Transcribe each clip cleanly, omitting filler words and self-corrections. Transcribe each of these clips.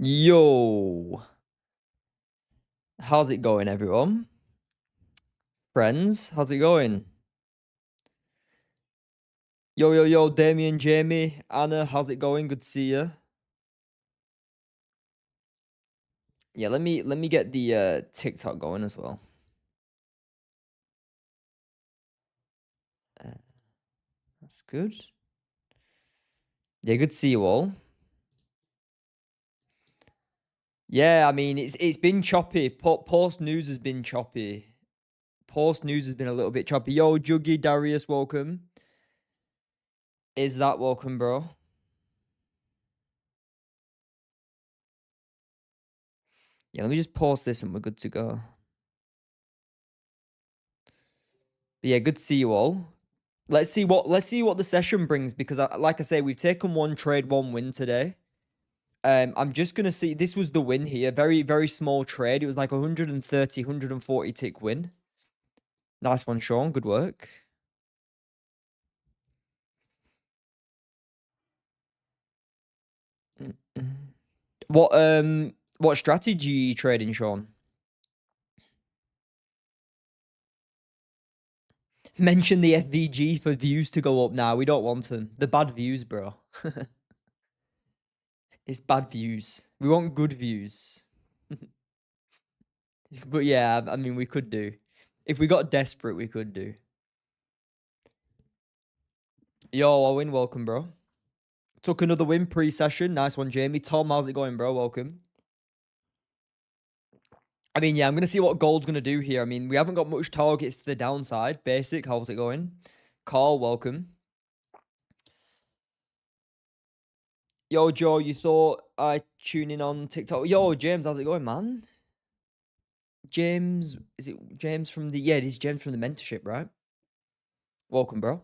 Yo, how's it going, everyone? Friends, how's it going? Yo, Damien, Jamie, Anna, how's it going? Good to see you. Yeah, let me get the TikTok going as well. Uh, that's good. Yeah, good to see you all. Yeah, I mean it's been choppy. Post news has been choppy. Post news has been a little bit choppy. Yo, Juggy, Darius, welcome. Is that welcome, bro? Yeah, let me just pause this and we're good to go. But yeah, good to see you all. Let's see what the session brings because like I say, we've taken one trade, one win today. I'm just gonna see. This was the win here. Very, very small trade. It was like 130, 140 tick win. Nice one, Sean. Good work. Mm-mm. What strategy you trading, Sean? Mention the FVG for views to go up now. We don't want them. The bad views, bro. It's bad views. We want good views. But yeah, I mean, we could do. If we got desperate, we could do. Yo, Owen, welcome, bro. Took another win pre-session. Nice one, Jamie. Tom, how's it going, bro? Welcome. I mean, yeah, I'm going to see what gold's going to do here. I mean, we haven't got much targets to the downside. Basic, how's it going? Carl, welcome. Yo, Joe, you thought I tune in on TikTok? Yo, James, how's it going, man? James, is it James from the... Yeah, it is James from the mentorship, right? Welcome, bro.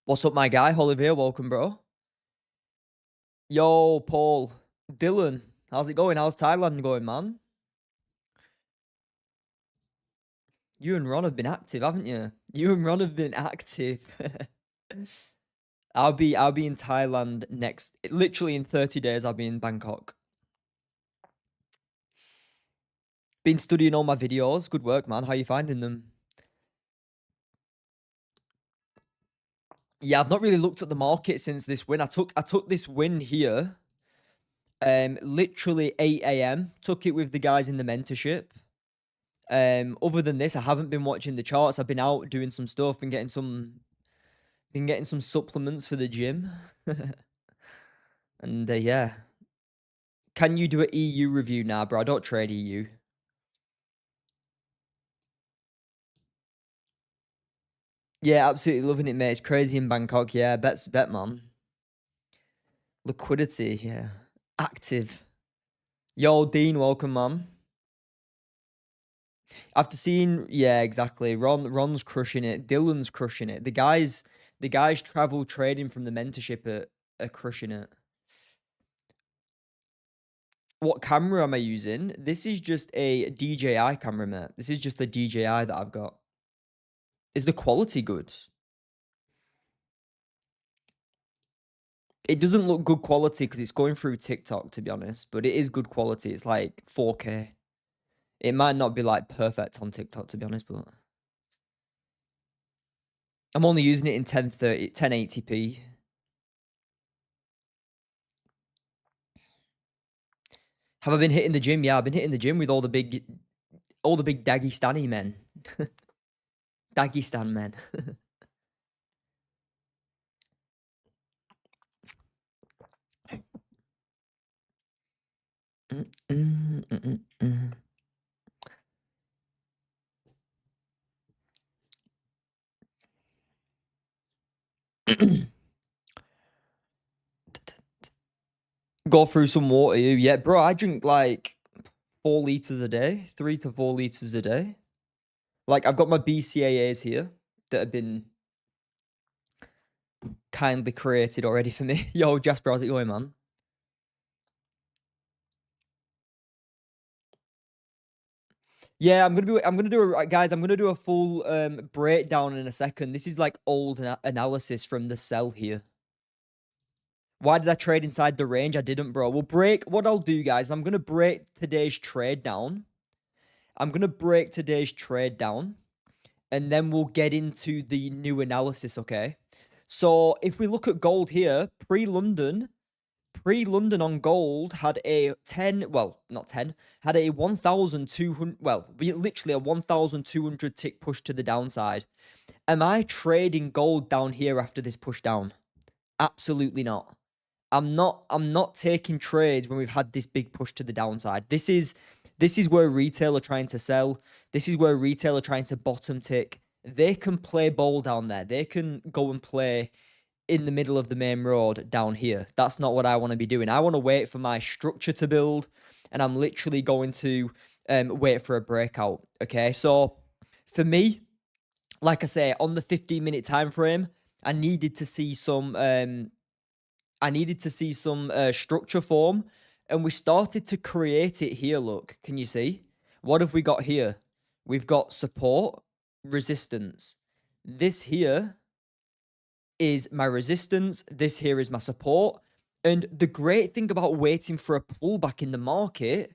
What's up, my guy? Olivier, welcome, bro. Yo, Paul. Dylan, how's it going? How's Thailand going, man? You and Ron have been active, haven't you? You and Ron have been active. I'll be in Thailand literally in 30 days. I'll be in Bangkok. Been studying all my videos. Good work, man. How you finding them? Yeah, I've not really looked at the market since this win. I took this win here. Literally 8 a.m. Took it with the guys in the mentorship. Other than this, I haven't been watching the charts. I've been out doing some stuff, been getting some supplements for the gym. And yeah. Can you do an EU review now, bro? I don't trade EU. Yeah, absolutely loving it, mate. It's crazy in Bangkok. Yeah, bet, man. Liquidity, yeah. Active. Yo, Dean, welcome, man. After seeing, yeah, exactly. Ron's crushing it. Dylan's crushing it. The guys travel trading from the mentorship are crushing it. What camera am I using? This is just a DJI camera, mate. This is just the DJI that I've got. Is the quality good? It doesn't look good quality because it's going through TikTok, to be honest, but it is good quality. It's like 4K. It might not be like perfect on TikTok, to be honest, but I'm only using it in 1080p. Have I been hitting the gym? Yeah, I've been hitting the gym with all the big Dagestani men. Dagestan men. Go through some water. Yeah, bro, I drink like 4 liters a day, 3 to 4 liters a day. Like, I've got my BCAAs here that have been kindly created already for me. Yo, Jasper, how's it going, man? Yeah, I'm gonna do a guys. I'm gonna do a full breakdown in a second. This is like old analysis from the sell here. Why did I trade inside the range? I didn't, bro. We'll break. What I'll do, guys, I'm going to break today's trade down. I'm going to break today's trade down. And then we'll get into the new analysis, okay? So if we look at gold here, pre-London on gold had a 10, well, not 10, had a 1,200, well, literally a 1,200 tick push to the downside. Am I trading gold down here after this push down? Absolutely not. I'm not taking trades when we've had this big push to the downside. This is where retail are trying to sell. This is where retail are trying to bottom tick. They can play ball down there. They can go and play in the middle of the main road down here. That's not what I want to be doing. I want to wait for my structure to build, and I'm literally going to wait for a breakout. Okay, so for me, like I say, on the 15-minute time frame, I needed to see some structure form, and we started to create it here. Look, can you see? What have we got here? We've got support, resistance. This here is my resistance. This here is my support. And the great thing about waiting for a pullback in the market,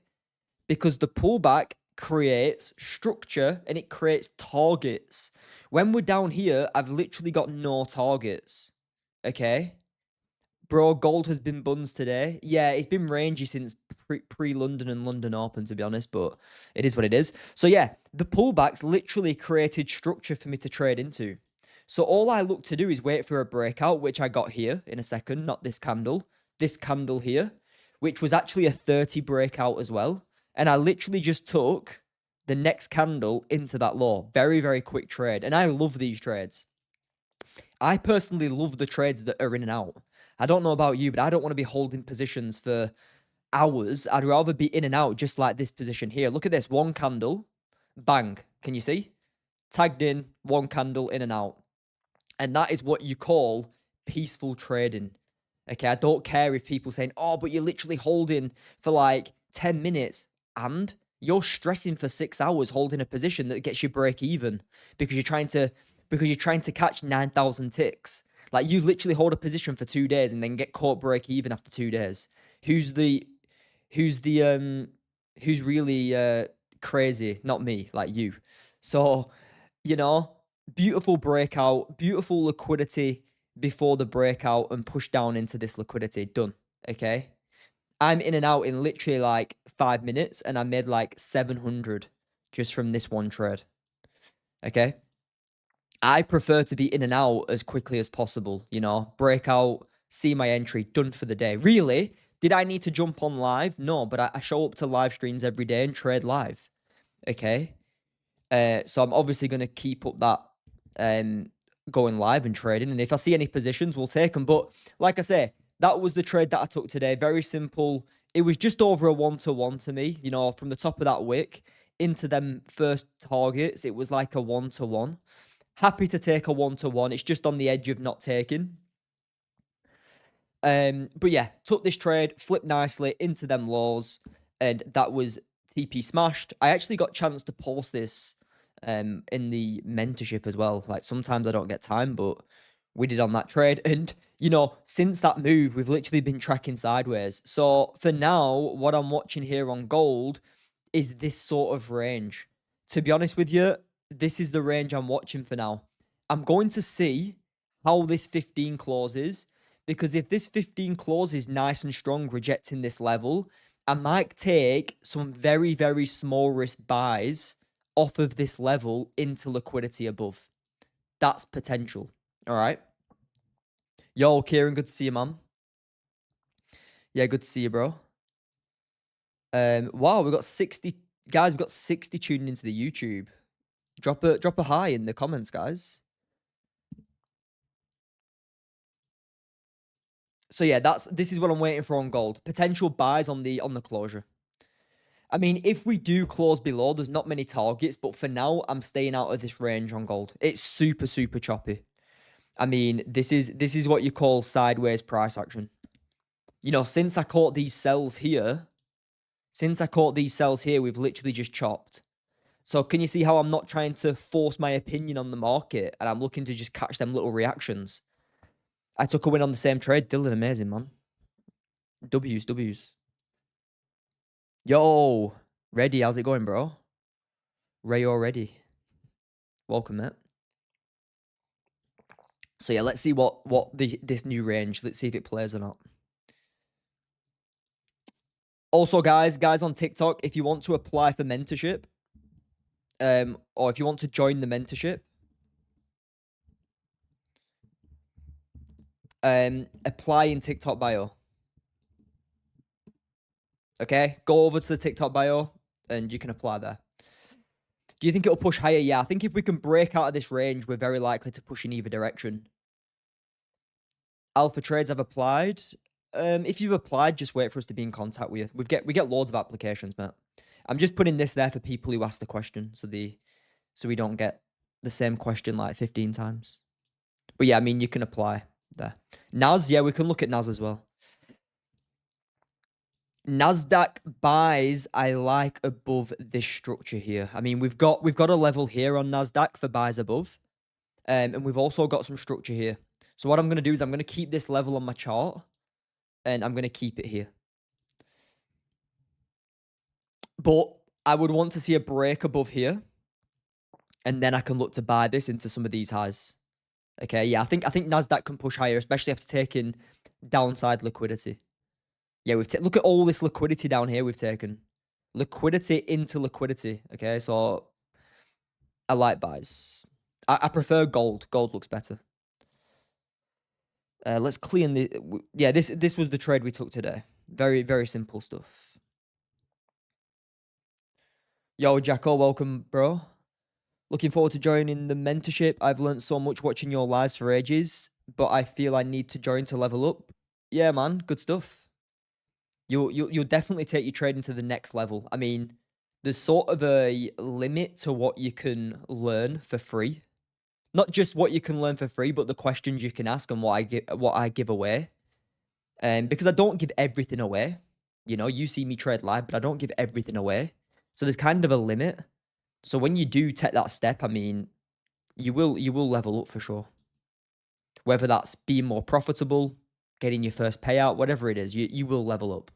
because the pullback creates structure and it creates targets. When we're down here, I've literally got no targets. Okay? Bro, gold has been buns today. Yeah, it's been rangy since pre-London and London Open, to be honest, but it is what it is. So yeah, the pullbacks literally created structure for me to trade into. So all I look to do is wait for a breakout, which I got here in a second, not this candle here, which was actually a 30 breakout as well. And I literally just took the next candle into that low. Very, very quick trade. And I love these trades. I personally love the trades that are in and out. I don't know about you, but I don't want to be holding positions for hours. I'd rather be in and out, just like this position here. Look at this. One candle. Bang. Can you see? Tagged in. One candle in and out. And that is what you call peaceful trading. Okay, I don't care if people saying, oh, but you're literally holding for like 10 minutes and you're stressing for 6 hours holding a position that gets you break even because you're trying to catch 9,000 ticks. Like you literally hold a position for 2 days and then get caught break even after 2 days. Who's really crazy? Not me, like you. So, you know, beautiful breakout, beautiful liquidity before the breakout and push down into this liquidity. Done. Okay. I'm in and out in literally like 5 minutes and I made like 700 just from this one trade. Okay. I prefer to be in and out as quickly as possible, you know, breakout, see my entry, done for the day. Really, did I need to jump on live? No, but I show up to live streams every day and trade live. Okay. So I'm obviously going to keep up that going live and trading. And if I see any positions, we'll take them. But like I say, that was the trade that I took today. Very simple. It was just over a 1-to-1 to me, you know, from the top of that wick into them first targets. It was like a 1-to-1. Happy to take a 1-to-1. It's just on the edge of not taking. But yeah, took this trade, flipped nicely into them lows, and that was TP smashed. I actually got a chance to post this in the mentorship as well. Like sometimes I don't get time, but we did on that trade. And you know, since that move, we've literally been tracking sideways. So for now, what I'm watching here on gold is this sort of range. To be honest with you, this is the range I'm watching for now. I'm going to see how this 15 closes, because if this 15 closes nice and strong, rejecting this level, I might take some very, very small risk buys off of this level into liquidity above. That's potential. All right. Yo, Kieran, good to see you, man. Yeah, good to see you, bro. Wow, we got 60 guys. We've got 60 tuning into the YouTube. Drop a hi in the comments, guys. So yeah, this is what I'm waiting for on gold. Potential buys on the closure. I mean, if we do close below, there's not many targets, but for now, I'm staying out of this range on gold. It's super, super choppy. I mean, this is what you call sideways price action. You know, since I caught these sells here, we've literally just chopped. So can you see how I'm not trying to force my opinion on the market and I'm looking to just catch them little reactions? I took a win on the same trade. Dylan, amazing, man. W's. Yo, ready? How's it going, bro? Ray already. Welcome, mate. So yeah, let's see what this new range. Let's see if it plays or not. Also, guys on TikTok, if you want to apply for mentorship, or if you want to join the mentorship, apply in TikTok bio. Okay, go over to the TikTok bio and you can apply there. Do you think it'll push higher? Yeah, I think if we can break out of this range, we're very likely to push in either direction. Alpha trades I've applied. If you've applied, just wait for us to be in contact with you. We get loads of applications, Matt. I'm just putting this there for people who ask the question, so we don't get the same question like 15 times. But yeah, I mean, you can apply there. NAS, yeah, we can look at NAS as well. Nasdaq buys I like above this structure here. I mean, we've got a level here on Nasdaq for buys above, and we've also got some structure here. So what I'm going to do is I'm going to keep this level on my chart, and I'm going to keep it here. But I would want to see a break above here, and then I can look to buy this into some of these highs. Okay, yeah, I think Nasdaq can push higher, especially after taking downside liquidity. Yeah, look at all this liquidity down here we've taken. Liquidity into liquidity. Okay, so I like buys. I prefer gold. Gold looks better. Let's clean the... Yeah, this was the trade we took today. Very, very simple stuff. Yo, Jacko, welcome, bro. Looking forward to joining the mentorship. I've learned so much watching your lives for ages, but I feel I need to join to level up. Yeah, man, good stuff. You'll definitely take your trading to the next level. I mean, there's sort of a limit to what you can learn for free. Not just what you can learn for free, but the questions you can ask and what I give away. Because I don't give everything away. You know, you see me trade live, but I don't give everything away. So there's kind of a limit. So when you do take that step, I mean, you will level up for sure. Whether that's being more profitable, getting your first payout, whatever it is, you will level up.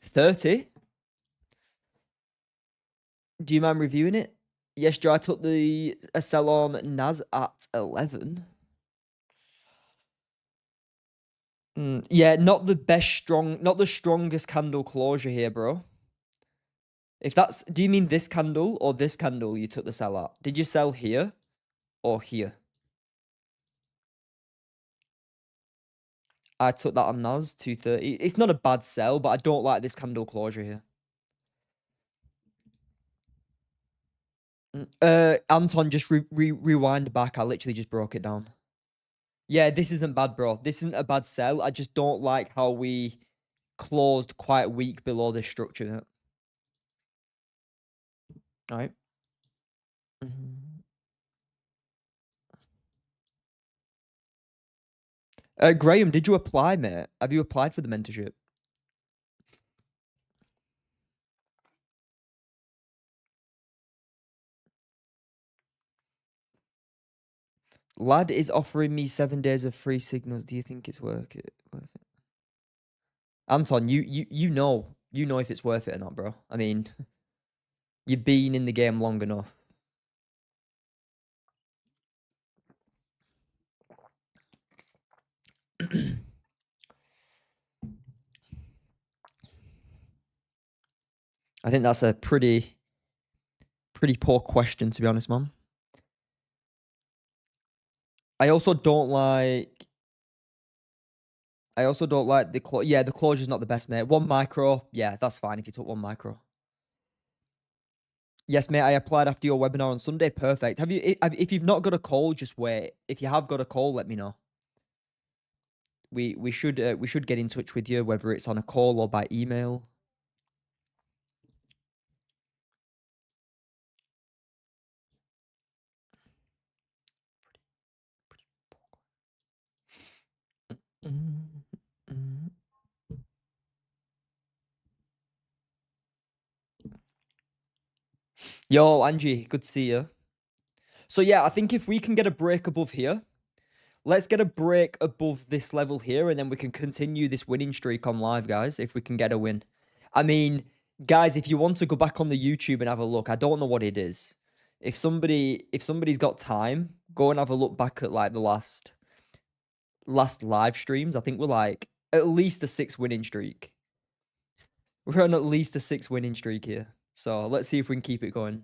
30? Do you mind reviewing it? Yes, Joe, I took a sell on NAS at 11. Yeah, not the strongest candle closure here, bro. Do you mean this candle or this candle you took the sell at? Did you sell here or here? I took that on NAS, 230. It's not a bad sell, but I don't like this candle closure here. Anton, just rewind back. I literally just broke it down. Yeah, this isn't bad, bro. This isn't a bad sell. I just don't like how we closed quite weak below this structure. All right. Graham, did you apply, mate? Have you applied for the mentorship? Lad is offering me 7 days of free signals. Do you think it's worth it? Anton, you know if it's worth it or not, bro. I mean, you've been in the game long enough. I think that's a pretty poor question, to be honest, man. I also don't like the yeah, the closure's not the best, mate. 1 micro, yeah, that's fine if you took 1 micro. Yes, mate, I applied after your webinar on Sunday. Perfect. If you've not got a call, just wait. If you have got a call, let me know. We should get in touch with you, whether it's on a call or by email. Yo, Angie, good to see you. So yeah, I think if we can get a break above here, let's get a break above this level here, and then we can continue this winning streak on live, guys, if we can get a win. I mean, guys, if you want to go back on the YouTube and have a look, I don't know what it is. If somebody's got time, go and have a look back at like the last live streams. I think we're like at least a 6 winning streak. We're on at least a 6 winning streak here. So let's see if we can keep it going.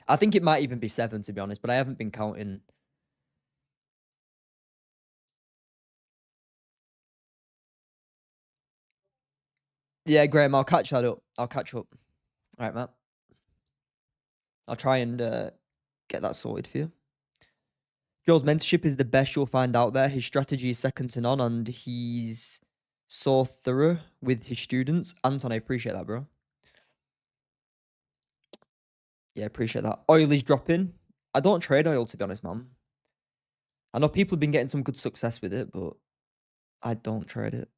I think it might even be 7, to be honest, but I haven't been counting. Yeah, Graham, I'll catch that up. I'll catch up. All right, Matt. I'll try and get that sorted for you. Joel's mentorship is the best you'll find out there. His strategy is second to none, and he's so thorough with his students. Anton, I appreciate that, bro. Yeah, appreciate that. Oil is dropping. I don't trade oil, to be honest, man. I know people have been getting some good success with it, but I don't trade it.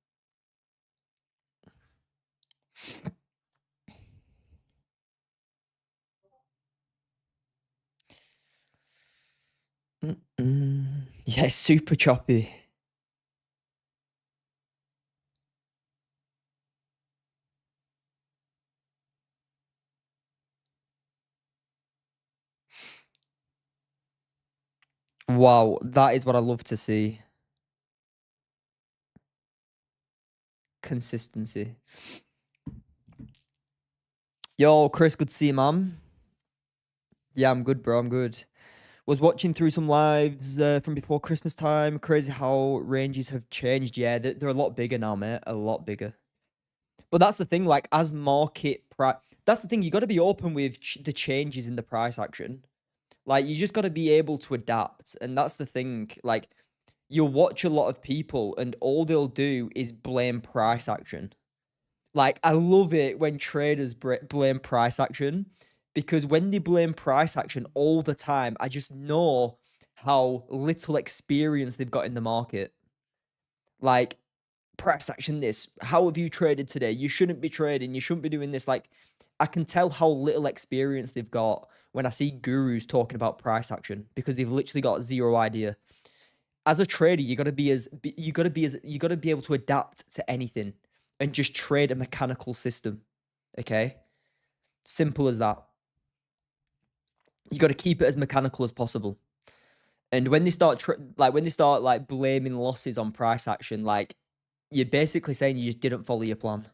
Yeah, it's super choppy. Wow, that is what I love to see. Consistency. Yo, Chris, good to see you, man. Yeah, I'm good, bro. I'm good. Was watching through some lives from before Christmas time. Crazy how ranges have changed. Yeah, they're a lot bigger now, mate. A lot bigger. But that's the thing. Like, as market price, that's the thing. You got to be open with the changes in the price action. Like, you just got to be able to adapt, and that's the thing. Like, you'll watch a lot of people, and all they'll do is blame price action. Like, I love it when traders blame price action, because when they blame price action all the time, I just know how little experience they've got in the market. Like, price action this, how have you traded today? You shouldn't be trading, you shouldn't be doing this. Like, I can tell how little experience they've got when I see gurus talking about price action, because they've literally got zero idea. As a trader, you got to be able to adapt to anything and just trade a mechanical system. Okay? Simple as that. You got to keep it as mechanical as possible. And when they start like blaming losses on price action, like, you're basically saying you just didn't follow your plan.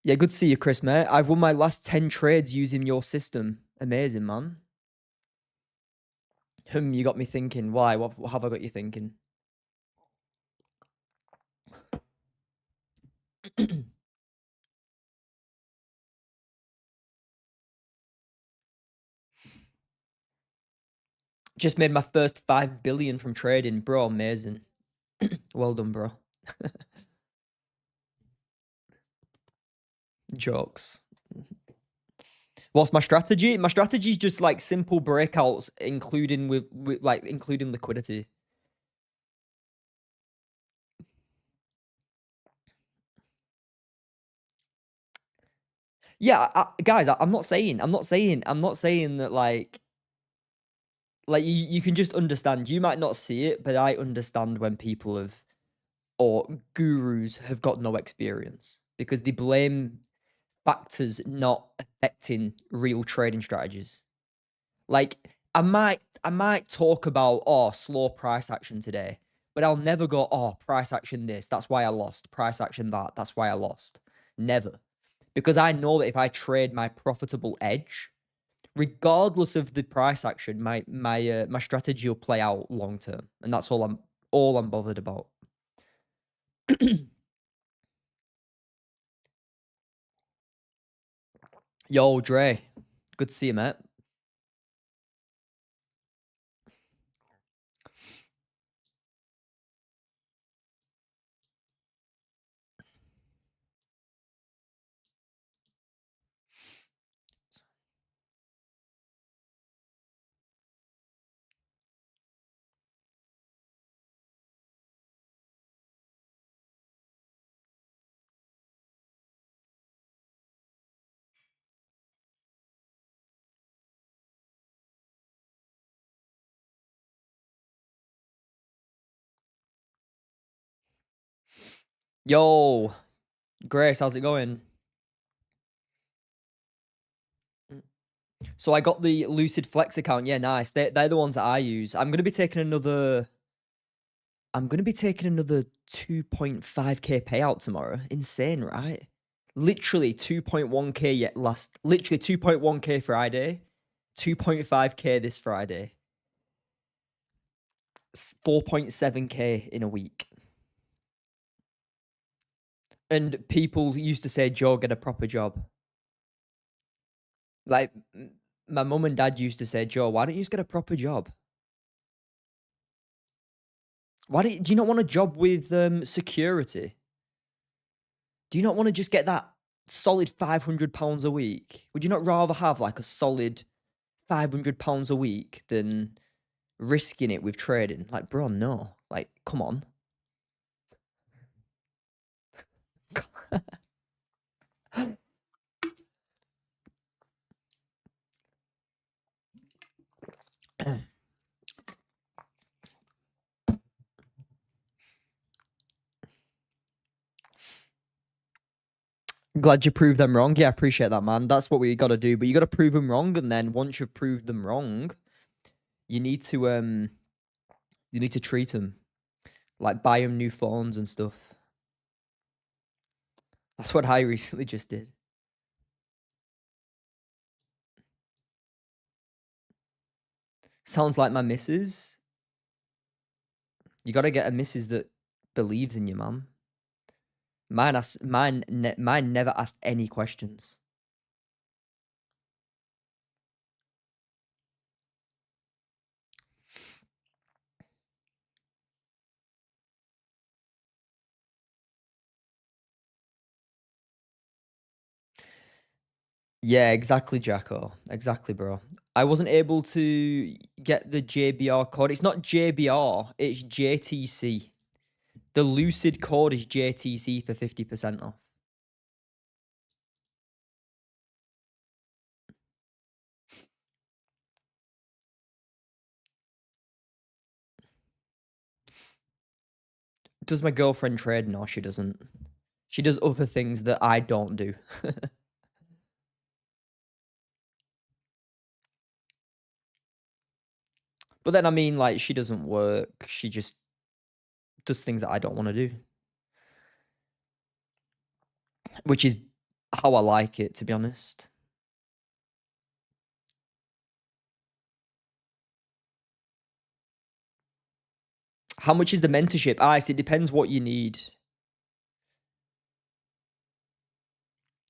Yeah, good to see you, Chris, mate. I've won my last 10 trades using your system. Amazing, man. You got me thinking. Why? What have I got you thinking? Just made my first 5 billion from trading, bro. Amazing. Well done, bro. Jokes. What's my strategy? My strategy is just like simple breakouts, including with like including liquidity. Yeah, guys, I'm not saying that like you can just understand. You might not see it, but I understand when people have or gurus have got no experience, because they blame factors not affecting real trading strategies. Like, I might talk about, oh, slow price action today, but I'll never go, oh, price action this, that's why I lost. Price action that, that's why I lost. Never. Because I know that if I trade my profitable edge, regardless of the price action, my strategy will play out long term. And that's all I'm bothered about. Yo, Dre. Good to see you, mate. Yo, Grace, how's it going? So I got the Lucid Flex account. Yeah, nice. They're the ones that I use. I'm gonna be taking another 2.5k payout tomorrow. Insane, right? Literally 2.1k literally 2.1k Friday, 2.5k this Friday, 4.7k in a week. And people used to say, Joe, get a proper job. Like my mum and dad used to say, Joe, why don't you just get a proper job? Do you not want a job with security? Do you not want to just get that solid £500 a week? Would you not rather have like a solid £500 a week than risking it with trading? Like, bro, no. Like, come on. Glad you proved them wrong. Yeah, I appreciate that, man. That's what we got to do. But you got to prove them wrong, and then once you've proved them wrong, you need to treat them like buy them new phones and stuff. That's what I recently just did. Sounds like my missus. You got to get a missus that believes in you, man. Mine never asked any questions. Yeah, exactly, Jacko. Exactly, bro. I wasn't able to get the JBR code. It's not JBR, it's JTC. The Lucid code is JTC for 50% off. Does my girlfriend trade? No, she doesn't. She does other things that I don't do. But then, I mean, like, she doesn't work. She just does things that I don't want to do, which is how I like it, to be honest. How much is the mentorship? It depends what you need.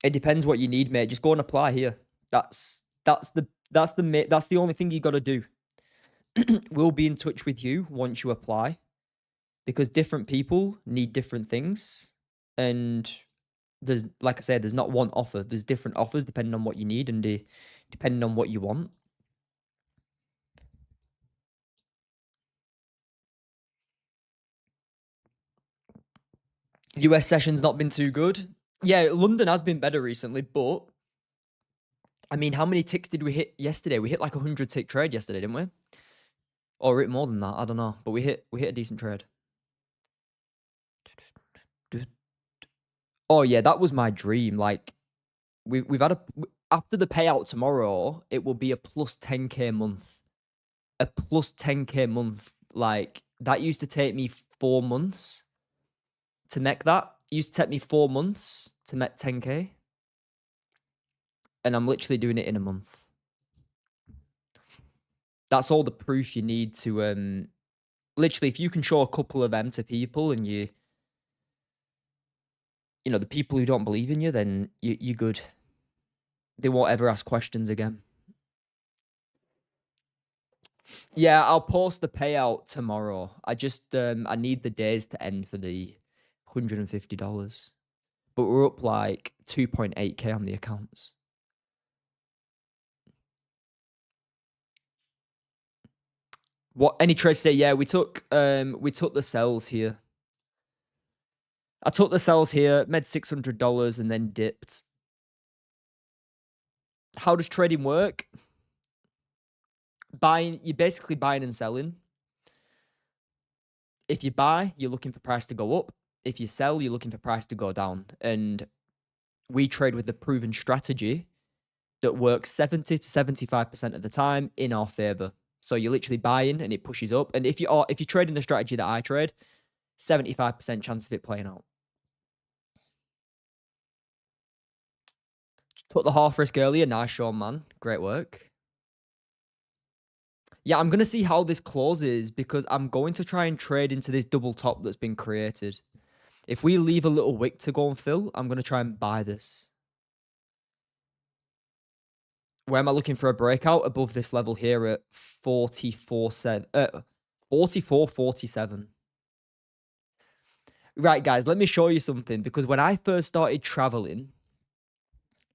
It depends what you need, mate. Just go and apply here. That's the only thing you got to do. We'll be in touch with you once you apply, because different people need different things, and there's, like I said, there's not one offer. There's different offers depending on what you need and depending on what you want. US session's not been too good. Yeah, London has been better recently, but I mean, how many ticks did we hit yesterday? We hit like 100 tick trade yesterday, didn't we? Or hit more than that, I don't know. But we hit a decent trade. Oh yeah, that was my dream. Like we've had after the payout tomorrow, it will be a plus 10k month. A plus 10k month. Like that used to take me 4 months to make that. It used to take me 4 months to make 10k. And I'm literally doing it in a month. That's all the proof you need to literally, if you can show a couple of them to people and you know, the people who don't believe in you, then you're good. They won't ever ask questions again. Yeah, I'll post the payout tomorrow. I just I need the days to end for the $150. But we're up like 2.8k on the accounts. What, any trades today? Yeah, we took the sells here. I took the sells here, made $600 and then dipped. How does trading work? You're basically buying and selling. If you buy, you're looking for price to go up. If you sell, you're looking for price to go down. And we trade with the proven strategy that works 70 to 75% of the time in our favor. So you're literally buying and it pushes up. And if you're trading the strategy that I trade, 75% chance of it playing out. Just put the half risk earlier. Nice, Sean, man. Great work. Yeah, I'm going to see how this closes because I'm going to try and trade into this double top that's been created. If we leave a little wick to go and fill, I'm going to try and buy this. Where am I looking for a breakout? Above this level here at 44.47. Right, guys, let me show you something because when I first started traveling,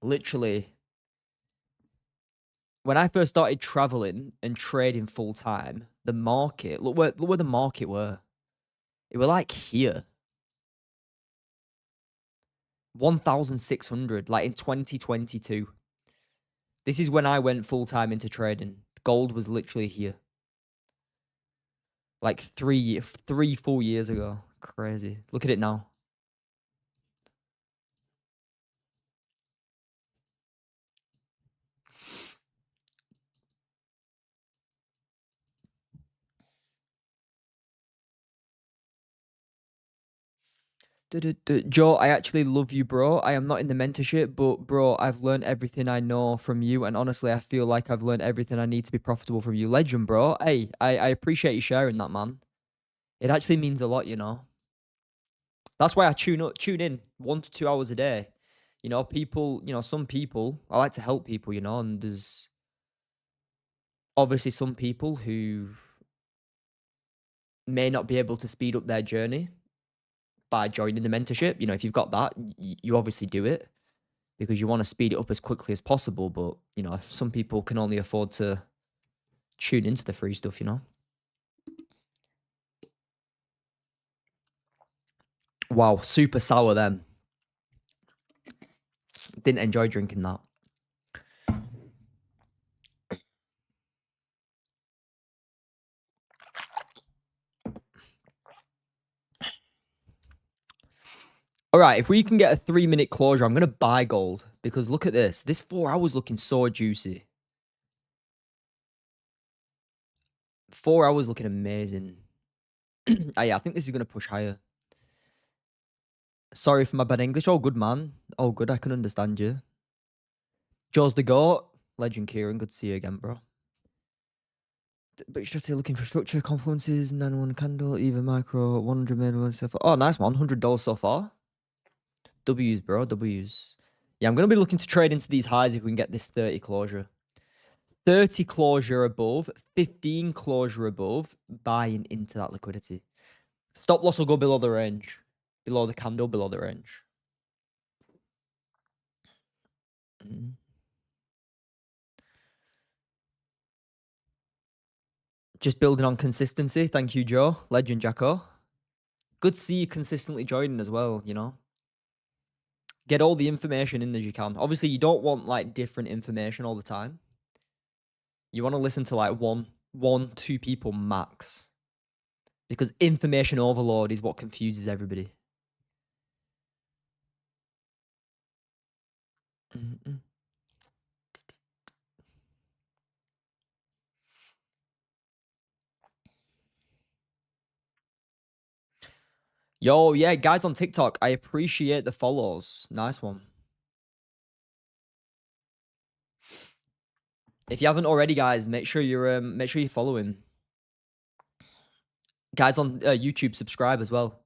literally, when I first started traveling and trading full time, the market, look where the market were. It were like here. 1,600, like in 2022. This is when I went full time into trading. Gold was literally here. Like 4 years ago. Crazy. Look at it now. Joe, I actually love you, bro. I am not in the mentorship, but bro, I've learned everything I know from you, and honestly, I feel like I've learned everything I need to be profitable from you. Legend, bro. Hey, I appreciate you sharing that, man. It actually means a lot, you know. That's why I tune in 1 to 2 hours a day. You know, people, some people, I like to help people, and there's obviously some people who may not be able to speed up their journey by joining the mentorship. You know, if you've got that, you obviously do it because you want to speed it up as quickly as possible. But, if some people can only afford to tune into the free stuff, Wow, super sour then. Didn't enjoy drinking that. All right, if we can get a 3-minute closure, I'm going to buy gold because look at this. This 4 hours looking so juicy. 4 hours looking amazing. Yeah, I think this is going to push higher. Sorry for my bad English. Oh, good, man. Oh, good. I can understand you. Joe's the GOAT. Legend Kieran. Good to see you again, bro. But you're just looking for structure, confluences, 91 candle, even micro, 100 mid, so far. Oh, nice one. $100 so far. W's, bro. W's. Yeah, I'm going to be looking to trade into these highs if we can get this 30 closure. 30 closure above, 15 closure above, buying into that liquidity. Stop loss will go below the range. Below the candle, below the range. Just building on consistency. Thank you, Joe. Legend Jacko. Good to see you consistently joining as well, Get all the information in as you can. Obviously, you don't want like different information all the time. You want to listen to like one, two people max. Because information overload is what confuses everybody. Yo, yeah, guys on TikTok, I appreciate the follows. Nice one. If you haven't already, guys, make sure you're following. Guys on YouTube, subscribe as well.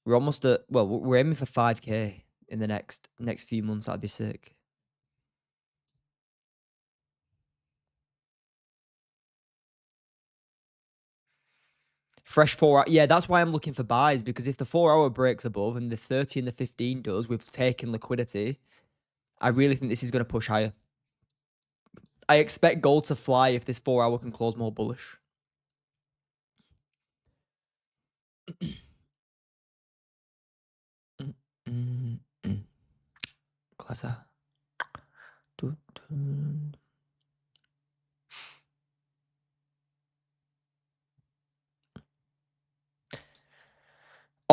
We're almost at we're aiming for 5K in the next few months. That'd be sick. Fresh 4 hour. Yeah, that's why I'm looking for buys because if the 4 hour breaks above and the 30 and the 15 does, we've taken liquidity. I really think this is going to push higher. I expect gold to fly if this 4 hour can close more bullish. Klasa.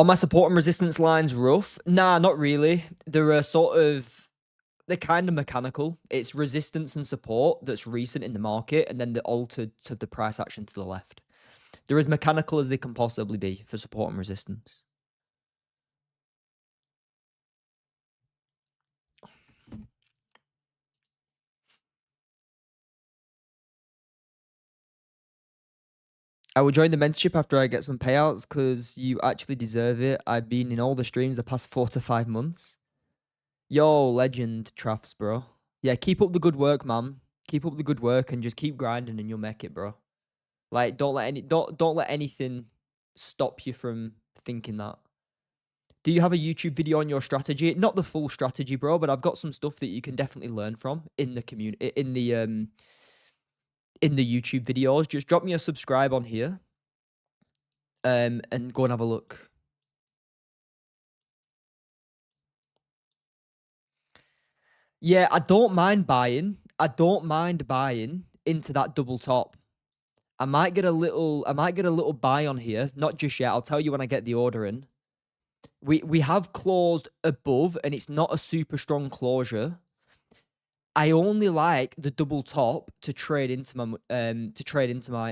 On my support and resistance lines, rough? Nah, not really. They're they're kind of mechanical. It's resistance and support that's recent in the market, and then they're altered to the price action to the left. They're as mechanical as they can possibly be for support and resistance. I will join the mentorship after I get some payouts because you actually deserve it. I've been in all the streams the past 4 to 5 months. Yo, legend, Trafs, bro. Yeah, keep up the good work, man. Keep up the good work and just keep grinding and you'll make it, bro. Like, don't let anything stop you from thinking that. Do you have a YouTube video on your strategy? Not the full strategy, bro, but I've got some stuff that you can definitely learn from in the community, in the YouTube videos. Just drop me a subscribe on here, and go and have a look. Yeah, I don't mind buying. I don't mind buying into that double top. I might get a little buy on here. Not just yet. I'll tell you when I get the order in. We have closed above, and it's not a super strong closure. I only like the double top to trade into my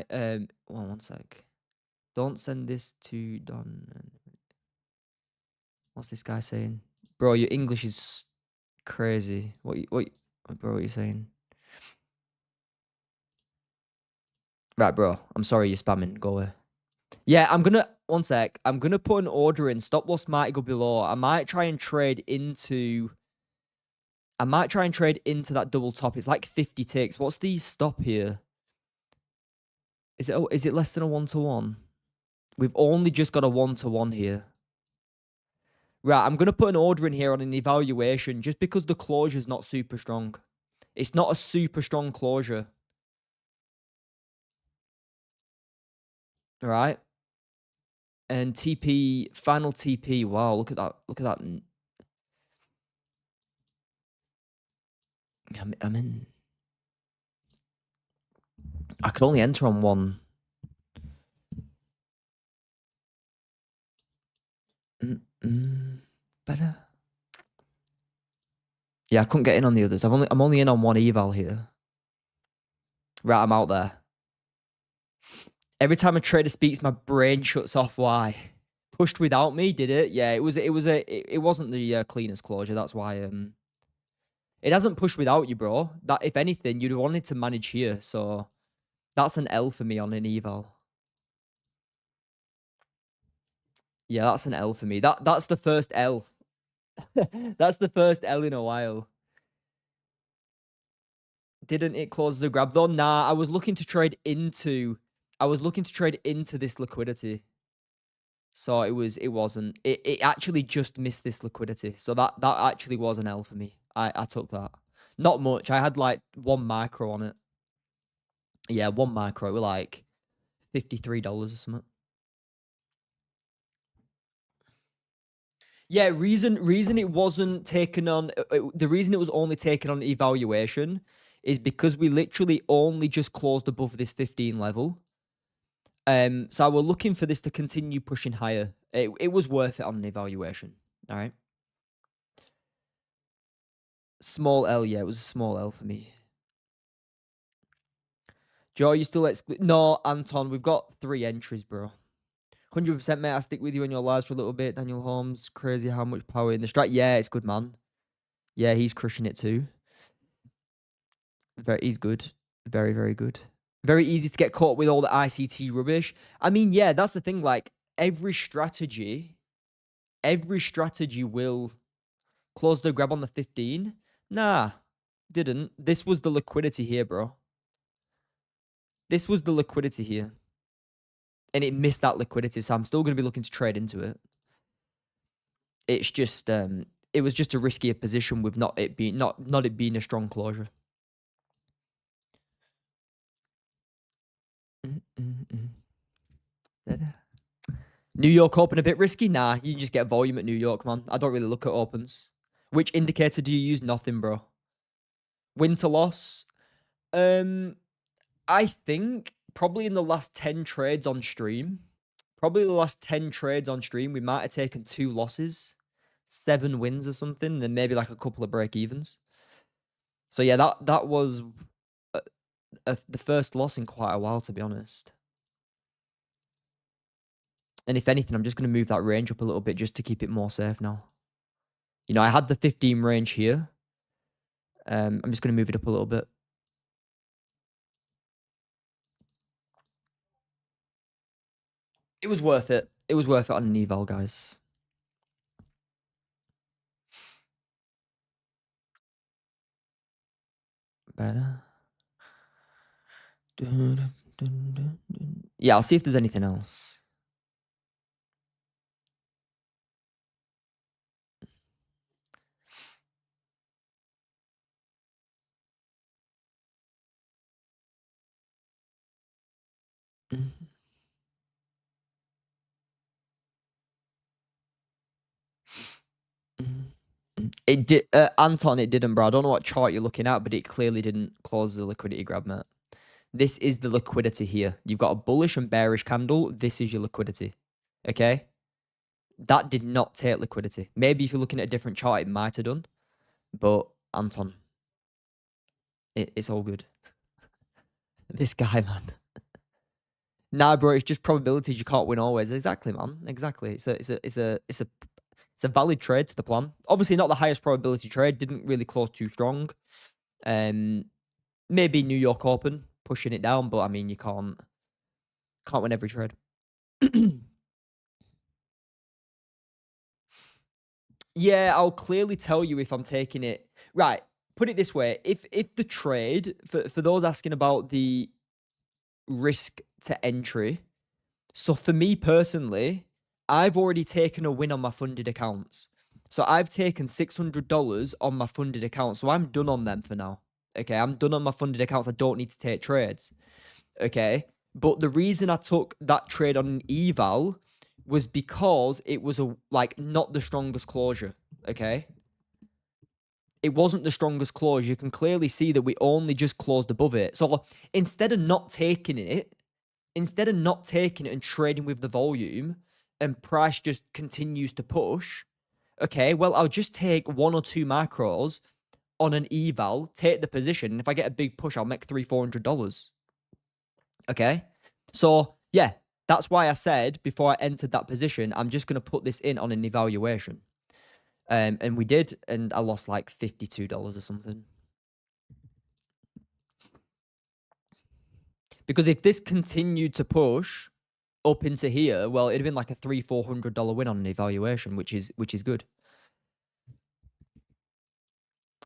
well, one sec. Don't send this to Don. What's this guy saying? Bro, your English is crazy. Bro, what are you saying? Right, bro. I'm sorry you're spamming. Go away. Yeah, one sec. I'm gonna put an order in. Stop loss might go below. I might try and trade into that double top. It's like 50 ticks. What's the stop here? Is it less than a 1-to-1? We've only just got a 1-to-1 here. Right, I'm gonna put an order in here on an evaluation just because the closure's not super strong. It's not a super strong closure. All right. And TP, final TP. Wow, look at that. Look at that. I'm in. I could only enter on one. Better. Yeah, I couldn't get in on the others. I'm only in on one eval here. Right, I'm out there. Every time a trader speaks, my brain shuts off. Why? Pushed without me, did it? Yeah, it wasn't the cleanest closure. That's why it hasn't pushed without you, bro. That if anything, you'd have wanted to manage here. So that's an L for me on an eval. Yeah, that's an L for me. That's the first L. That's the first L in a while. Didn't it close the grab though? Nah, I was looking to trade into this liquidity. So it wasn't. It actually just missed this liquidity. So that actually was an L for me. I took that. Not much. I had like 1 micro on it. Yeah, 1 micro. We're like $53 or something. Yeah, reason it wasn't taken on. The reason it was only taken on evaluation is because we literally only just closed above this 15 level. So we're looking for this to continue pushing higher. It was worth it on an evaluation. All right. Small L, yeah, it was a small L for me. Joe, you still No, Anton, we've got 3 entries, bro. 100%, mate. I'll stick with you in your lives for a little bit. Daniel Holmes, crazy how much power in the strike. Yeah, it's good, man. Yeah, he's crushing it too. He's good. Very, very good. Very easy to get caught with all the ICT rubbish. I mean, yeah, that's the thing. Like, every strategy will close the grab on the 15. Nah, didn't. This was the liquidity here, bro. This was the liquidity here. And it missed that liquidity, so I'm still going to be looking to trade into it. It's just, it was just a riskier position with not it being a strong closure. New York Open a bit risky? Nah, you can just get volume at New York, man. I don't really look at opens. Which indicator do you use? Nothing, bro. Win to loss? I think probably in the last 10 trades on stream, probably the last 10 trades on stream, we might have taken 2 losses, 7 wins or something, then maybe like a couple of break evens. So yeah, that was the first loss in quite a while, to be honest. And if anything, I'm just going to move that range up a little bit just to keep it more safe now. You know, I had the 15 range here. I'm just going to move it up a little bit. It was worth it. It was worth it on an eval, guys. Better. Yeah, I'll see if there's anything else. It did, Anton. It didn't, bro. I don't know what chart you're looking at, but it clearly didn't close the liquidity grab, mate. This is the liquidity here. You've got a bullish and bearish candle. This is your liquidity. Okay, that did not take liquidity. Maybe if you're looking at a different chart, it might have done. But Anton, it's all good. This guy, man. Nah, bro, it's just probabilities. You can't win always. Exactly, man. Exactly. It's a valid trade to the plan. Obviously, not the highest probability trade. Didn't really close too strong. Maybe New York Open pushing it down, but I mean, you can't win every trade. Yeah, I'll clearly tell you if I'm taking it. Right. Put it this way: if the trade, for those asking about the risk to entry, so for me personally, I've already taken a win on my funded accounts. So I've taken $600 on my funded accounts. So I'm done on them for now. Okay, I'm done on my funded accounts. I don't need to take trades. Okay, but the reason I took that trade on an eval was because it was not the strongest closure. Okay, it wasn't the strongest close. You can clearly see that we only just closed above it. So instead of not taking it and trading with the volume and price just continues to push, okay, well, I'll just take 1 or 2 macros on an eval, take the position. And if I get a big push, I'll make $300-$400. Okay. So yeah, that's why I said before I entered that position, I'm just going to put this in on an evaluation. And we did, and I lost like $52 or something. Because if this continued to push up into here, well, it'd have been like a $300-$400 win on an evaluation, which is good.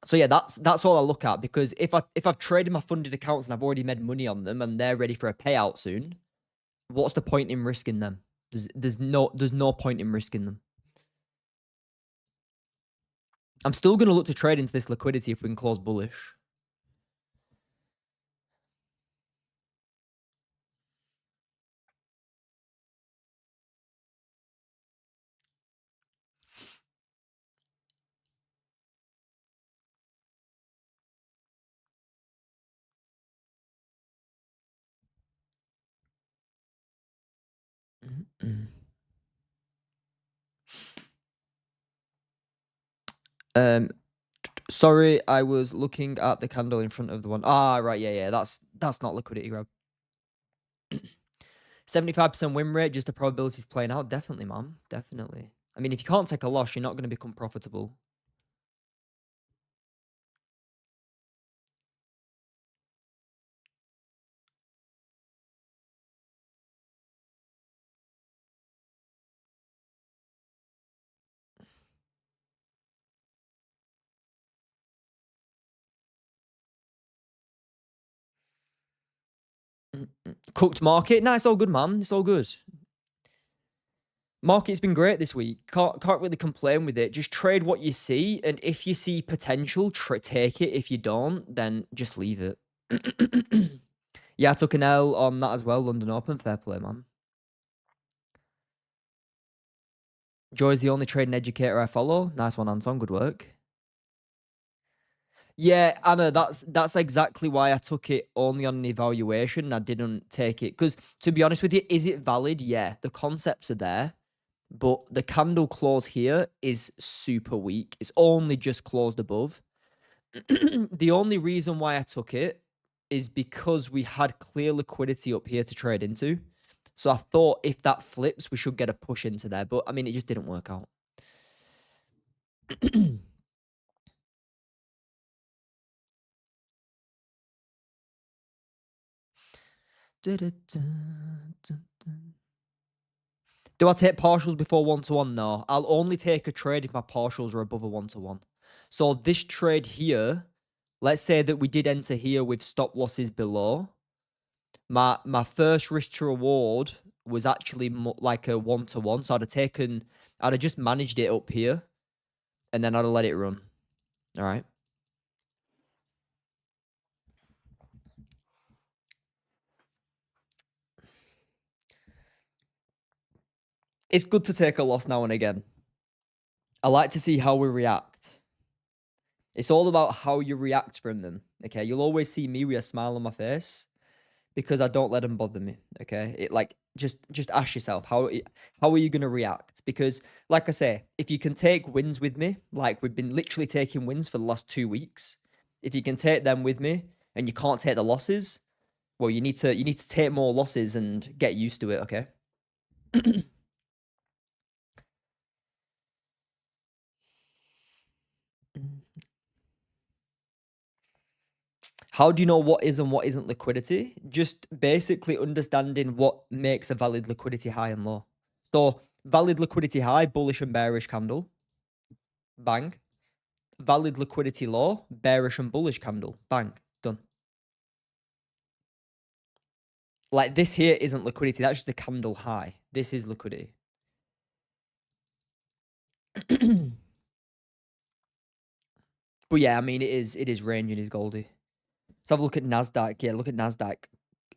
So yeah, that's all I look at, because if I've traded my funded accounts and I've already made money on them and they're ready for a payout soon, what's the point in risking them? There's no point in risking them. I'm still going to look to trade into this liquidity if we can close bullish. Sorry, I was looking at the candle in front of the one. Ah, right, yeah, that's not liquidity grab. 75% win rate, just the probabilities playing out. Definitely, man. Definitely. I mean, if you can't take a loss, you're not going to become profitable. Cooked market. Nah, it's all good, man. It's all good. Market's been great this week. Can't really complain with it. Just trade what you see, and if you see potential, take it. If you don't, then just leave it. Yeah, I took an L on that as well. London Open, fair play, man. Joy's the only trading educator I follow. Nice one, Anton. Good work. Yeah, Anna, that's exactly why I took it only on an evaluation. I didn't take it because, to be honest with you, is it valid? Yeah, the concepts are there, but the candle close here is super weak. It's only just closed above. The only reason why I took it is because we had clear liquidity up here to trade into. So I thought if that flips, we should get a push into there. But I mean, it just didn't work out. Do I take partials before one-to-one? No. I'll only take a trade if my partials are above a one-to-one. So this trade here, let's say that we did enter here with stop losses below. My first risk to reward was actually like a one-to-one. So I'd have just managed it up here and then I'd have let it run. All right. It's good to take a loss now and again. I like to see how we react. It's all about how you react from them. Okay. You'll always see me with a smile on my face because I don't let them bother me. Okay. It like, just ask yourself, how are you going to react? Because like I say, if you can take wins with me, like we've been literally taking wins for the last 2 weeks, if you can take them with me and you can't take the losses, well, you need to take more losses and get used to it. Okay. How do you know what is and what isn't liquidity? Just basically understanding what makes a valid liquidity high and low. So valid liquidity high, bullish and bearish candle, bang. Valid liquidity low, bearish and bullish candle, bang, done. Like this here isn't liquidity, that's just a candle high. This is liquidity. But yeah, I mean it is ranging is Goldie. Let's have a look at Nasdaq. Yeah, look at Nasdaq.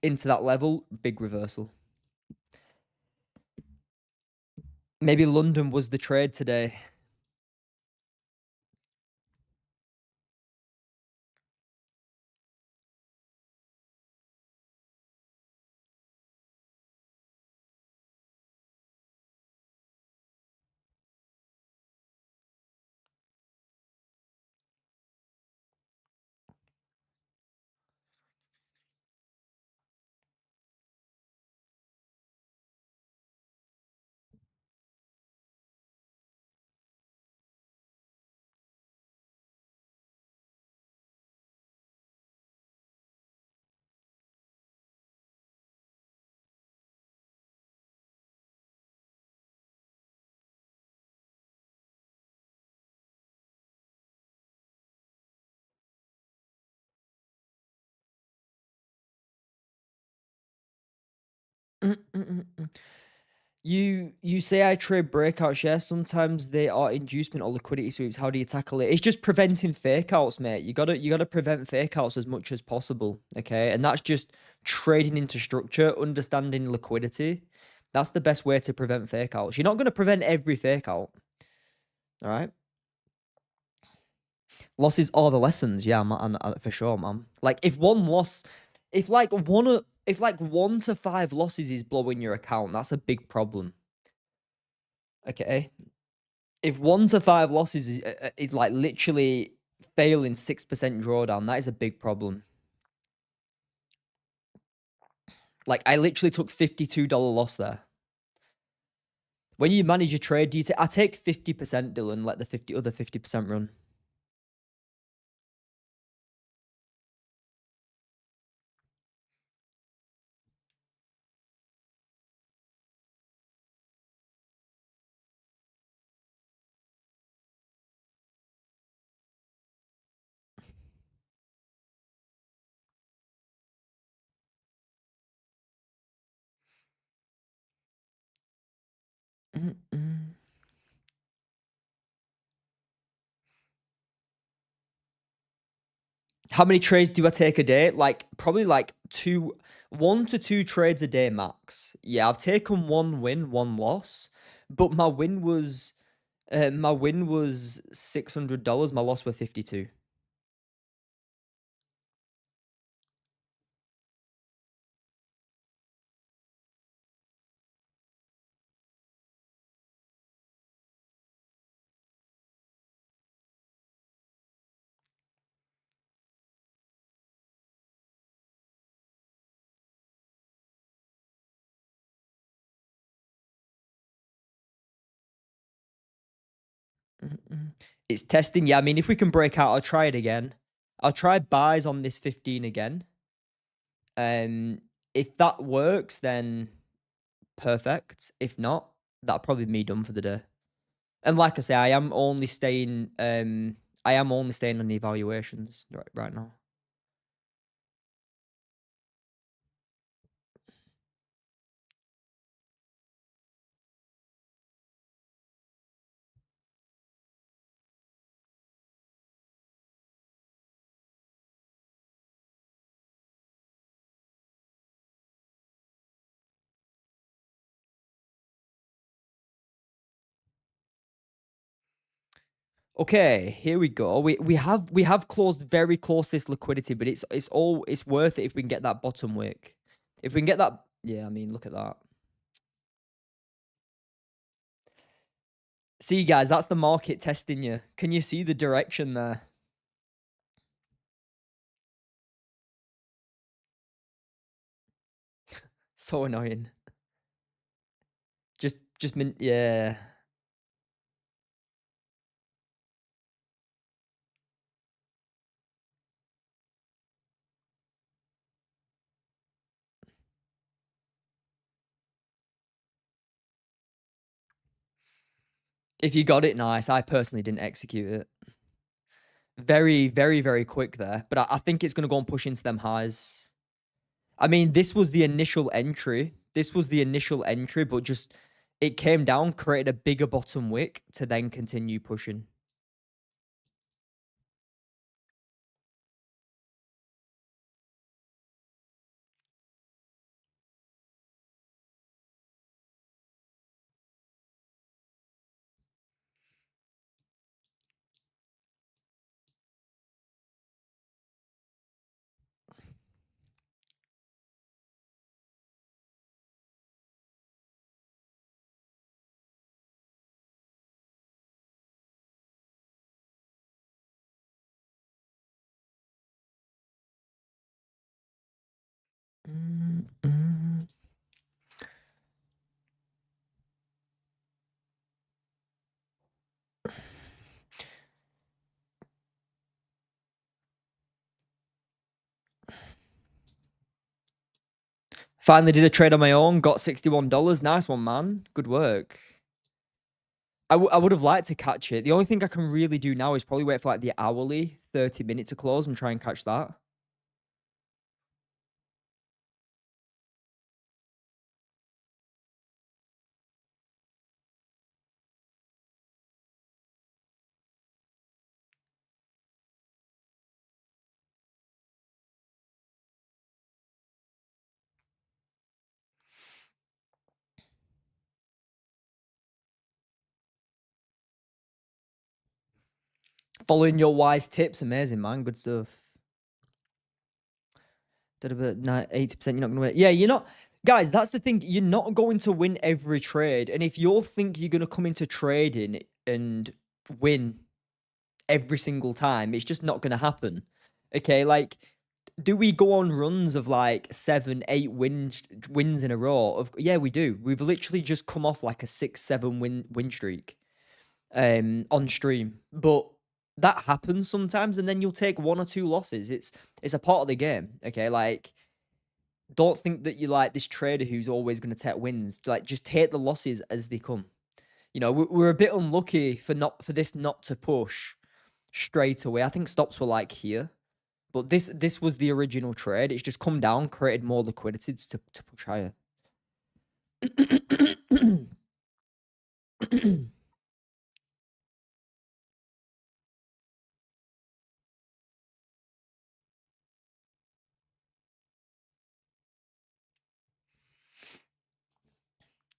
Into that level, big reversal. Maybe London was the trade today. Mm, mm, mm, mm. You say I trade breakout shares. Sometimes they are inducement or liquidity sweeps. How do you tackle it? It's just preventing fake outs, mate. You gotta prevent fake outs as much as possible. Okay. And that's just trading into structure, understanding liquidity. That's the best way to prevent fake outs. You're not gonna prevent every fake out. All right. Losses are the lessons. Yeah, for sure, man. Like if one loss, if like 1 to 5 losses is blowing your account, that's a big problem. Okay. If 1 to 5 losses is like literally failing 6% drawdown, that is a big problem. Like I literally took $52 loss there. When you manage a trade, I take 50%, Dylan, let the other 50% run. Mm-mm. How many trades do I take a day? Like probably like 1 to 2 trades a day max. Yeah, I've taken 1 win, 1 loss, but my win was $600. My loss was 52. It's testing. Yeah, I mean, if we can break out, I'll try it again. I'll try buys on this 15 again. Um, if that works, then perfect. If not, that'll probably be me done for the day. And like I say, I am only staying on the evaluations right now. Okay, here we go. We have closed very close to this liquidity, but it's worth it if we can get that bottom wick. If we can get that, yeah, I mean, look at that. See, guys, that's the market testing you. Can you see the direction there? So annoying. Yeah. If you got it, nice. I personally didn't execute it. Very, very, very quick there, but I think it's gonna go and push into them highs. I mean, this was the initial entry. This was the initial entry, but just it came down, created a bigger bottom wick to then continue pushing. Mm, mm. Finally did a trade on my own, got $61. Nice one, man. Good work. I would have liked to catch it. The only thing I can really do now is probably wait for like the hourly 30 minutes to close and try and catch that. Following your wise tips, amazing, man. Good stuff. Did about 80%. You're not going to win. Yeah, you're not. Guys, that's the thing. You're not going to win every trade. And if you think you're going to come into trading and win every single time, it's just not going to happen. Okay, like, do we go on runs of like 7, 8 wins in a row? Yeah, we do. We've literally just come off like a 6, 7 win streak on stream. But that happens sometimes, and then you'll take 1 or 2 losses. It's a part of the game. Okay, like, don't think that you're like this trader who's always going to take wins. Like, just take the losses as they come. You know, we're a bit unlucky for this not to push straight away. I think stops were like here, but this was the original trade. It's just come down, created more liquidity to push higher.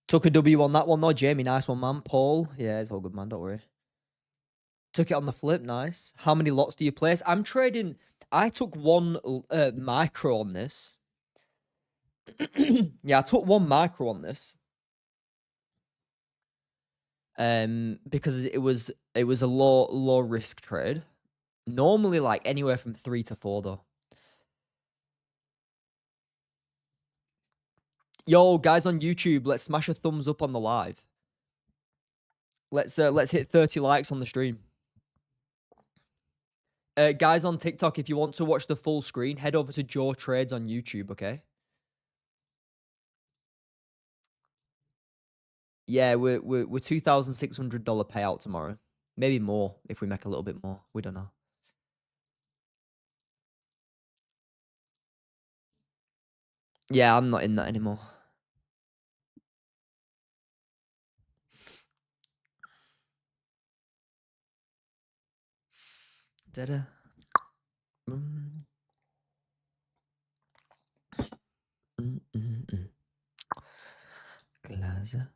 Took a W on that one though. Jamie, nice one, man. Paul, yeah, it's all good, man. Don't worry. Took it on the flip, nice. How many lots do you place? I'm trading. I took one micro on this. Yeah, I took one micro on this. Because it was a low risk trade. Normally, like anywhere from 3 to 4 though. Yo, guys on YouTube, let's smash a thumbs up on the live. Let's hit 30 likes on the stream. Guys on TikTok, if you want to watch the full screen, head over to Joe Trades on YouTube, okay? Yeah, we're $2,600 payout tomorrow. Maybe more if we make a little bit more. We don't know. Yeah, I'm not in that anymore. Da-da. Mm. Mm, mm, mm. Glaser.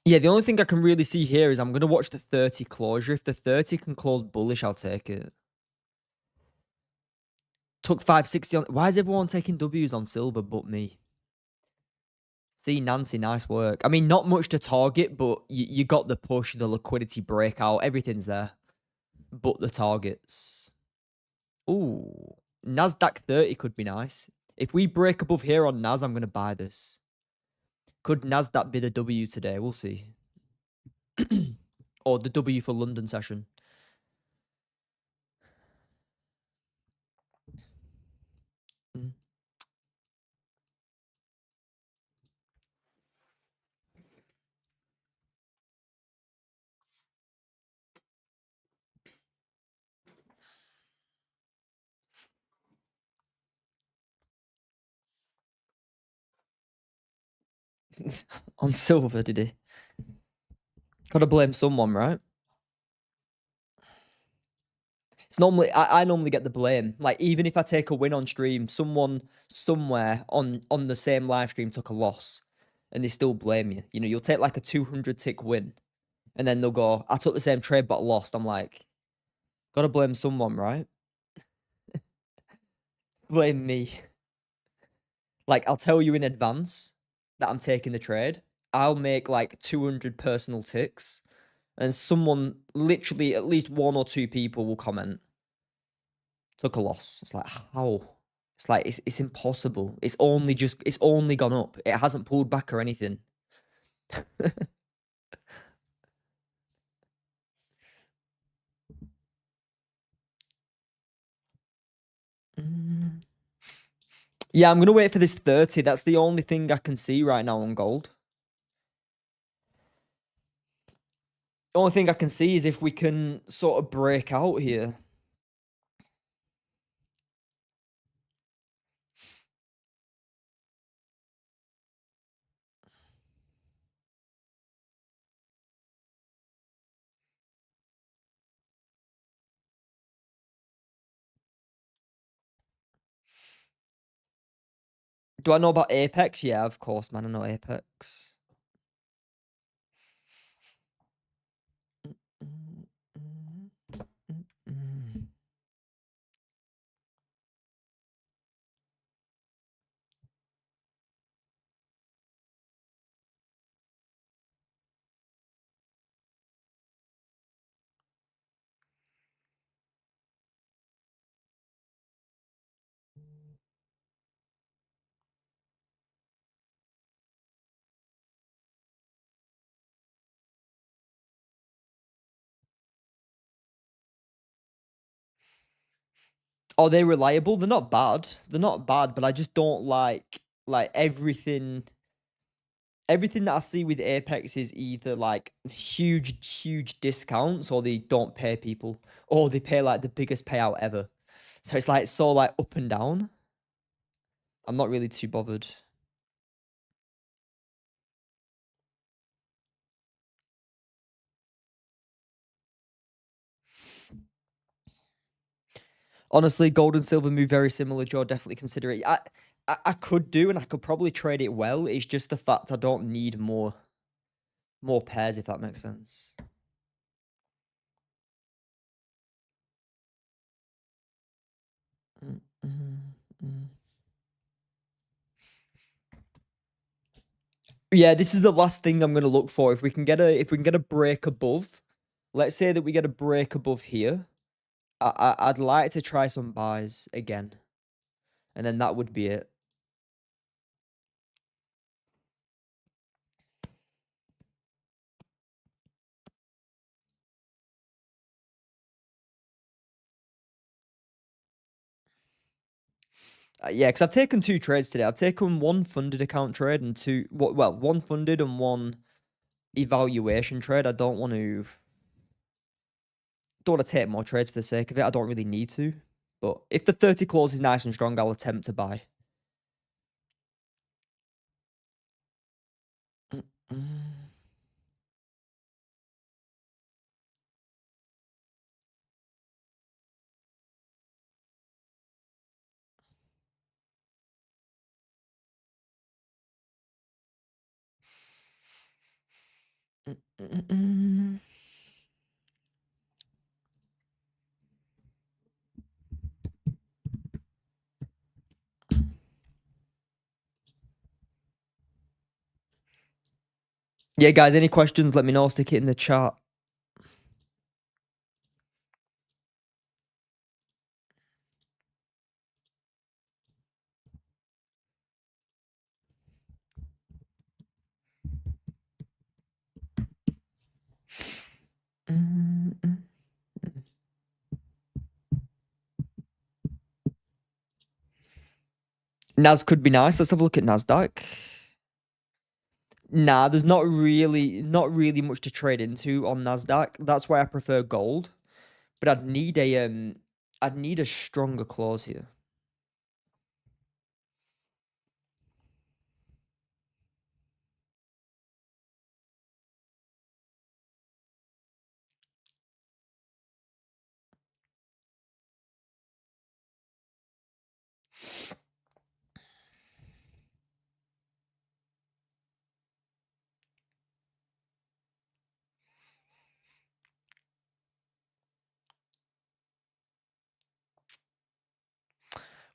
Yeah, the only thing I can really see here is I'm gonna watch the 30 closure. If the 30 can close bullish, I'll take it. Took 560 on. Why is everyone taking W's on silver but me? See, Nancy, nice work. I mean, not much to target, but you got the push, the liquidity breakout, everything's there. But the targets. Ooh, Nasdaq 30 could be nice. If we break above here on Nas, I'm gonna buy this. Could Nasdaq be the W today? We'll see. Or the W for London session. Mm. On silver, did he? Gotta blame someone, right? It's normally I normally get the blame. Like even if I take a win on stream, someone somewhere on the same live stream took a loss, and they still blame you. You know, you'll take like a 200 tick win, and then they'll go, "I took the same trade but lost." I'm like, gotta blame someone, right? Blame me. Like I'll tell you in advance that I'm taking the trade. I'll make like 200 personal ticks, and someone, literally at least one or two people, will comment, took a loss. It's like, how? It's like it's impossible. It's only gone up. It hasn't pulled back or anything. Mm. Yeah, I'm gonna wait for this 30. That's the only thing I can see right now on gold. The only thing I can see is if we can sort of break out here. Do I know about Apex? Yeah, of course, man. I know Apex. Mm, mm, mm, mm. Are they reliable? They're not bad. They're not bad, but I just don't like everything that I see with Apex is either like huge discounts, or they don't pay people, or they pay like the biggest payout ever. So it's like so like up and down. I'm not really too bothered. Honestly, gold and silver move very similar, Joe. Definitely consider it. I could do, and I could probably trade it well. It's just the fact I don't need more pairs, if that makes sense. Mm, mm, mm. Yeah, this is the last thing I'm gonna look for. If we can get a break above, Let's say that we get a break above here. I'd like to try some buys again, and then that would be it. Yeah, because I've taken 2 trades today. I've taken 1 funded account trade and 2 well, 1 funded and 1 evaluation trade. I don't wanna take more trades for the sake of it. I don't really need to. But if the 30 close is nice and strong, I'll attempt to buy. Mm, mm. Mm, mm, mm. Yeah, guys, any questions, let me know. Stick it in the chat. Mm, mm. Nas could be nice. Let's have a look at Nasdaq. Nah, there's not really much to trade into on Nasdaq. That's why I prefer gold. But I'd need a stronger clause here.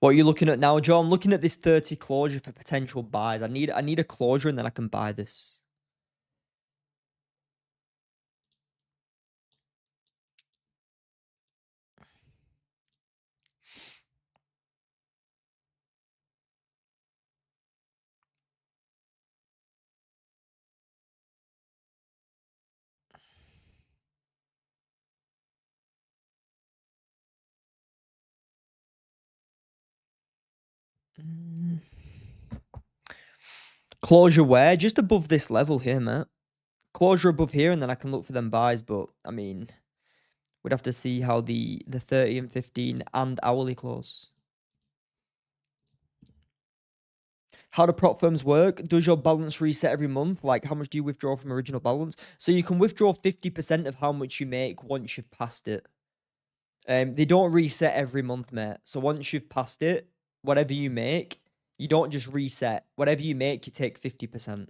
What are you looking at now, Joe? I'm looking at this 30 closure for potential buys. I need a closure and then I can buy this. Mm. Closure where? Just above this level here, mate. Closure above here, and then I can look for them buys. But I mean, we'd have to see how the 30 and 15 and hourly close. How do prop firms work? Does your balance reset every month? Like, how much do you withdraw from original balance? So you can withdraw 50% of how much you make once you've passed it. They don't reset every month, mate. So once you've passed it, whatever you make, you don't just reset. Whatever you make, you take 50%.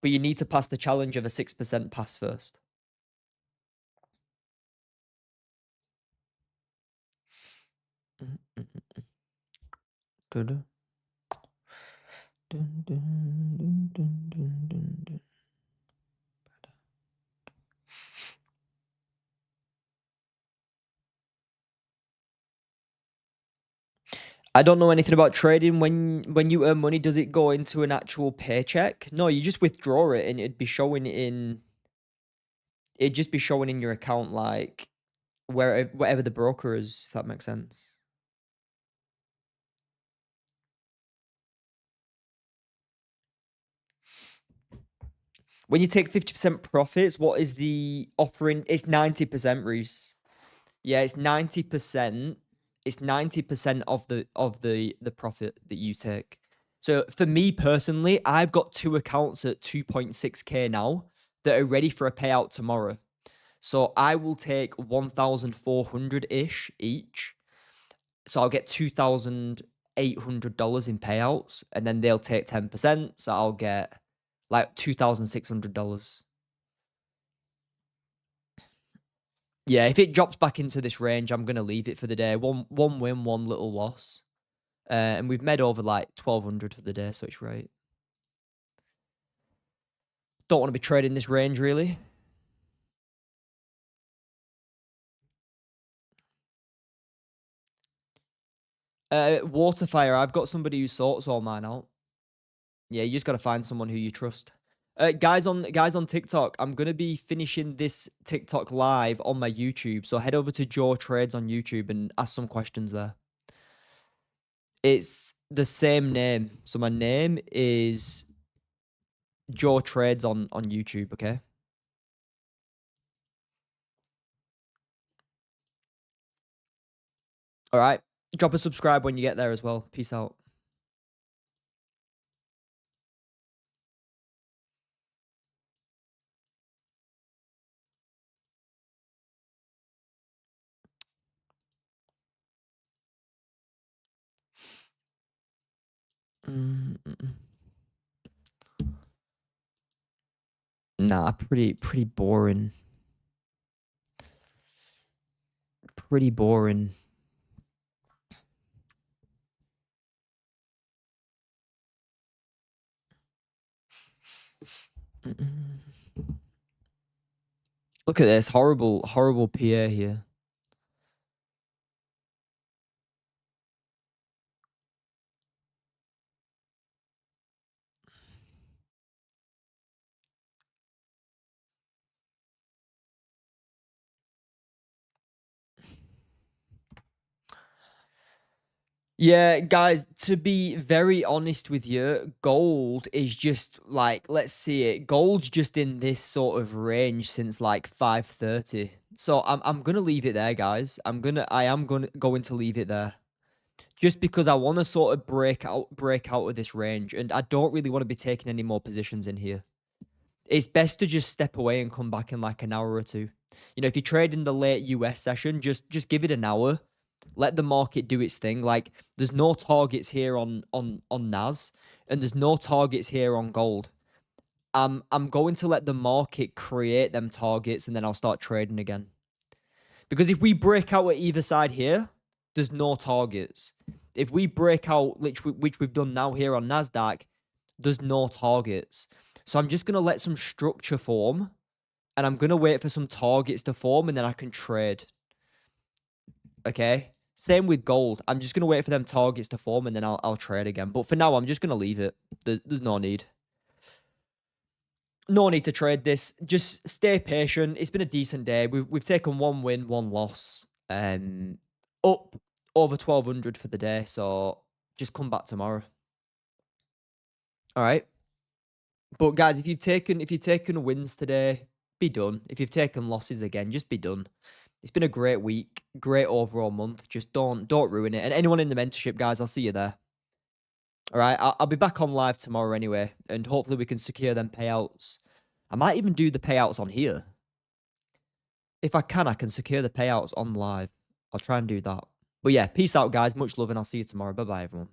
But you need to pass the challenge of a 6% pass first. Mm, mm, mm. Dun, dun. Dun, dun, dun, dun, dun, dun, dun. I don't know anything about trading. When you earn money, does it go into an actual paycheck? No, you just withdraw it and it'd just be showing in your account like whatever the broker is, if that makes sense. When you take 50% profits, what is the offering? It's 90%, Reese. Yeah, it's 90%. It's 90% of the profit that you take. So for me personally, I've got 2 accounts at 2.6K now that are ready for a payout tomorrow. So I will take 1,400-ish each. So I'll get $2,800 in payouts, and then they'll take 10%. So I'll get like $2,600. Yeah, if it drops back into this range, I'm gonna leave it for the day. One win, one little loss. And we've made over like 1,200 for the day, so it's right. Don't want to be trading this range really. Waterfire, I've got somebody who sorts all mine out. Yeah, you just gotta find someone who you trust. Guys on TikTok, I'm gonna be finishing this TikTok live on my YouTube, so head over to Jaw Trades on YouTube and ask some questions there. It's the same name. So my name is Jaw Trades on YouTube, okay? All right. Drop a subscribe when you get there as well. Peace out. Mm, mm, mm. Nah, pretty boring. Pretty boring. Mm-mm. Look at this horrible PA here. Yeah, guys, to be very honest with you, gold is just like, let's see it. Gold's just in this sort of range since like 5:30. So I'm gonna leave it there, guys. I am going to leave it there. Just because I want to sort of break out of this range, and I don't really want to be taking any more positions in here. It's best to just step away and come back in like an hour or two. You know, if you trade in the late US session, just give it an hour. Let the market do its thing. Like there's no targets here on NAS, and there's no targets here on gold. I'm going to let the market create them targets, and then I'll start trading again. Because if we break out at either side here, there's no targets. If we break out, which we've done now here on Nasdaq, there's no targets. So I'm just gonna let some structure form, and I'm gonna wait for some targets to form, and then I can trade. Okay. Same with gold. I'm just gonna wait for them targets to form, and then I'll trade again. But for now, I'm just gonna leave it. There's no need. No need to trade this. Just stay patient. It's been a decent day. We've taken one win, one loss. Up over 1200 for the day. So just come back tomorrow. All right. But guys, if you've taken wins today, be done. If you've taken losses again, just be done. It's been a great week, great overall month. Just don't ruin it. And anyone in the mentorship, guys, I'll see you there. All right. I'll be back on live tomorrow anyway, and hopefully we can secure them payouts. I might even do the payouts on here. If I can secure the payouts on live. I'll try and do that. But yeah, peace out, guys. Much love, and I'll see you tomorrow. Bye bye, everyone.